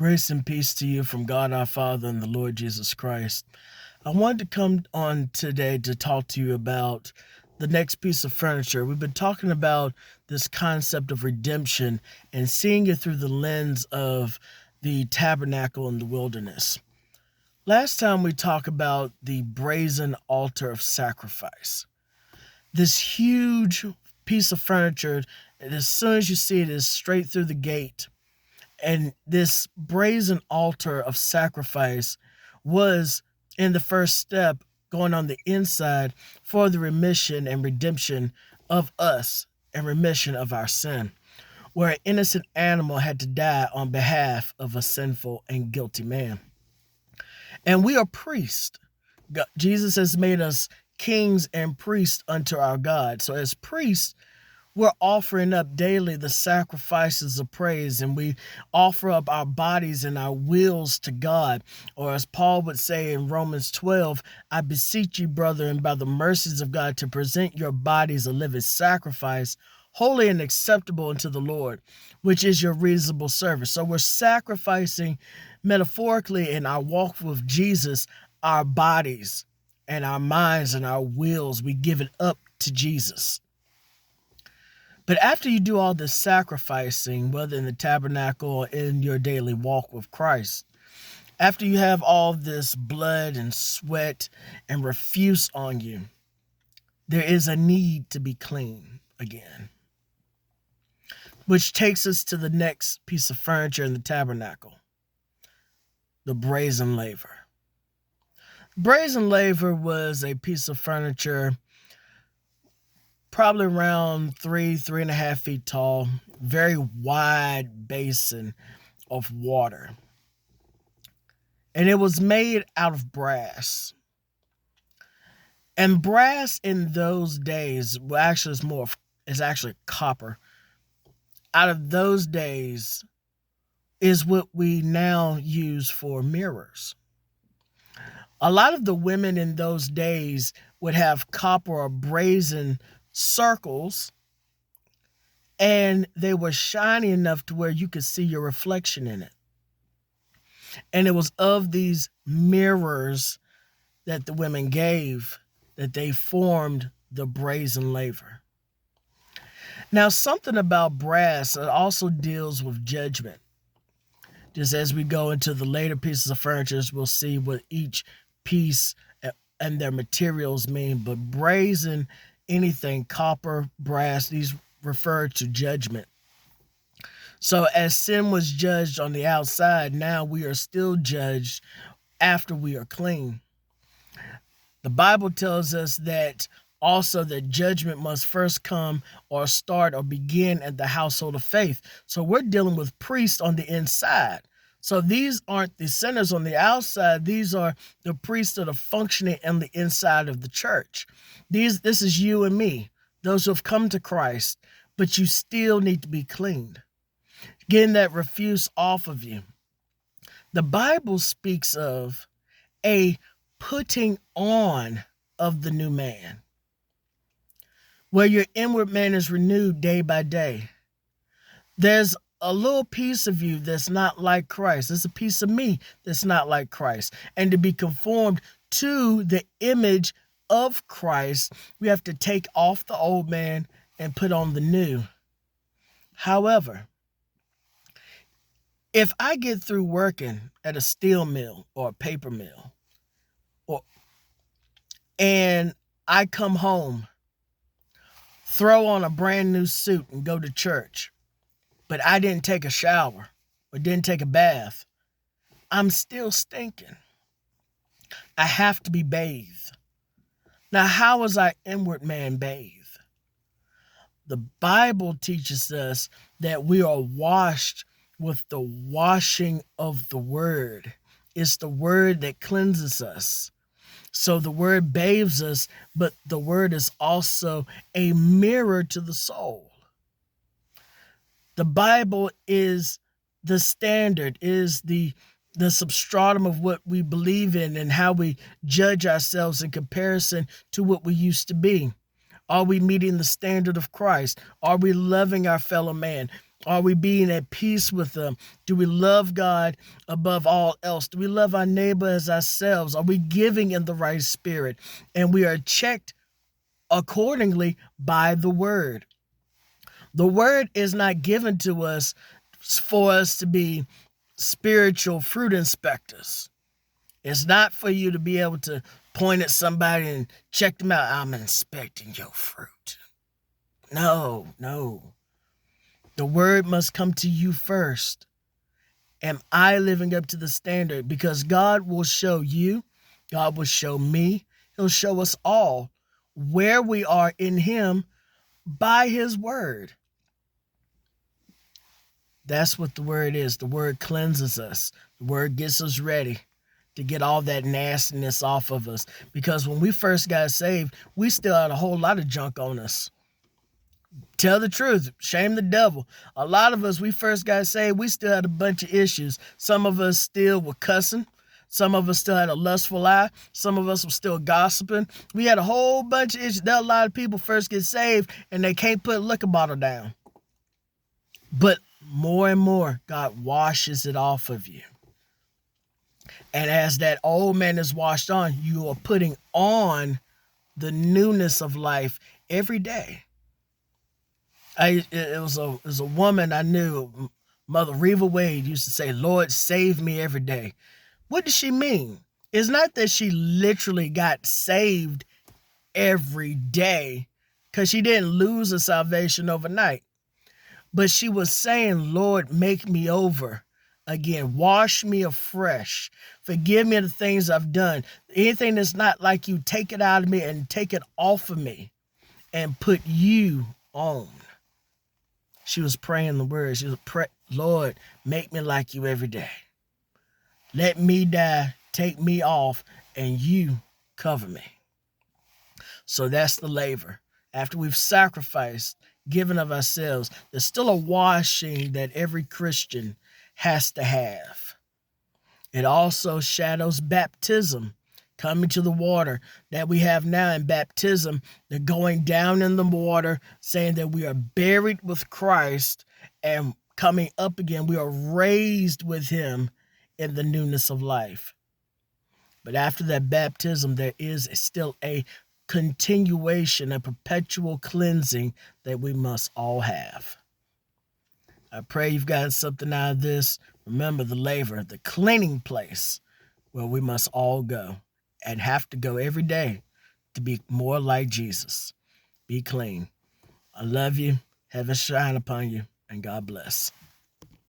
Grace and peace to you from God our Father and the Lord Jesus Christ. I wanted to come on today to talk to you about the next piece of furniture. We've been talking about this concept of redemption and seeing it through the lens of the tabernacle in the wilderness. Last time we talked about the brazen altar of sacrifice. This huge piece of furniture, and as soon as you see it, is straight through the gate. And this brazen altar of sacrifice was in the first step going on the inside for the remission and redemption of us and remission of our sin, where an innocent animal had to die on behalf of a sinful and guilty man. And we are priests. Jesus has made us kings and priests unto our God. So as priests, we're offering up daily the sacrifices of praise, and we offer up our bodies and our wills to God. Or as Paul would say in Romans 12, I beseech you, brethren, by the mercies of God, to present your bodies a living sacrifice, holy and acceptable unto the Lord, which is your reasonable service. So we're sacrificing metaphorically in our walk with Jesus, our bodies and our minds and our wills. We give it up to Jesus. But after you do all this sacrificing, whether in the tabernacle or in your daily walk with Christ, after you have all this blood and sweat and refuse on you, there is a need to be clean again. Which takes us to the next piece of furniture in the tabernacle, the brazen laver. Brazen laver was a piece of furniture probably around 3.5 feet tall, very wide basin of water. And it was made out of brass. And brass in those days, well, actually is actually copper. Out of those days is what we now use for mirrors. A lot of the women in those days would have copper or brazen circles, and they were shiny enough to where you could see your reflection in it. And it was of these mirrors that the women gave that they formed the brazen laver. Now, something about brass also deals with judgment. Just as we go into the later pieces of furniture, we'll see what each piece and their materials mean. But brazen, anything, copper, brass, these refer to judgment. So as sin was judged on the outside, now we are still judged after we are clean. The Bible tells us that also that judgment must first come or start or begin at the household of faith. So we're dealing with priests on the inside. So these aren't the sinners on the outside. These are the priests that are functioning on the inside of the church. This is you and me, those who have come to Christ, but you still need to be cleaned. Getting that refuse off of you. The Bible speaks of a putting on of the new man, where your inward man is renewed day by day. There's a little piece of you that's not like Christ. There's a piece of me that's not like Christ. And to be conformed to the image of Christ, we have to take off the old man and put on the new. However, if I get through working at a steel mill or a paper mill, and I come home, throw on a brand new suit and go to church, but I didn't take a shower or didn't take a bath, I'm still stinking. I have to be bathed. Now, how is our inward man bathed? The Bible teaches us that we are washed with the washing of the word. It's the word that cleanses us. So the word bathes us, but the word is also a mirror to the soul. The Bible is the standard, is the substratum of what we believe in and how we judge ourselves in comparison to what we used to be. Are we meeting the standard of Christ? Are we loving our fellow man? Are we being at peace with them? Do we love God above all else? Do we love our neighbor as ourselves? Are we giving in the right spirit? And we are checked accordingly by the word. The word is not given to us for us to be spiritual fruit inspectors. It's not for you to be able to point at somebody and check them out. I'm inspecting your fruit. No. The word must come to you first. Am I living up to the standard? Because God will show you, God will show me, He'll show us all where we are in Him by His word. That's what the word is. The word cleanses us. The word gets us ready to get all that nastiness off of us. Because when we first got saved, we still had a whole lot of junk on us. Tell the truth. Shame the devil. A lot of us, we first got saved, we still had a bunch of issues. Some of us still were cussing. Some of us still had a lustful eye. Some of us were still gossiping. We had a whole bunch of issues. There are a lot of people first get saved and they can't put a liquor bottle down. But more and more, God washes it off of you. And as that old man is washed on, you are putting on the newness of life every day. It was a woman I knew, Mother Reva Wade, used to say, "Lord, save me every day." What does she mean? It's not that she literally got saved every day, because she didn't lose her salvation overnight. But she was saying, "Lord, make me over again. Wash me afresh. Forgive me the things I've done. Anything that's not like you, take it out of me and take it off of me and put you on." She was praying the words. She was "Lord, make me like you every day. Let me die, take me off, and you cover me." So that's the lavor. After we've sacrificed, given of ourselves, there's still a washing that every Christian has to have. It also shadows baptism, coming to the water that we have now in baptism, the going down in the water, saying that we are buried with Christ, and coming up again, we are raised with Him in the newness of life. But after that baptism, there is still a continuation, a perpetual cleansing that we must all have. I pray you've gotten something out of this. Remember the laver, the cleaning place where we must all go and have to go every day to be more like Jesus. Be clean. I love you. Heaven shine upon you, and God bless.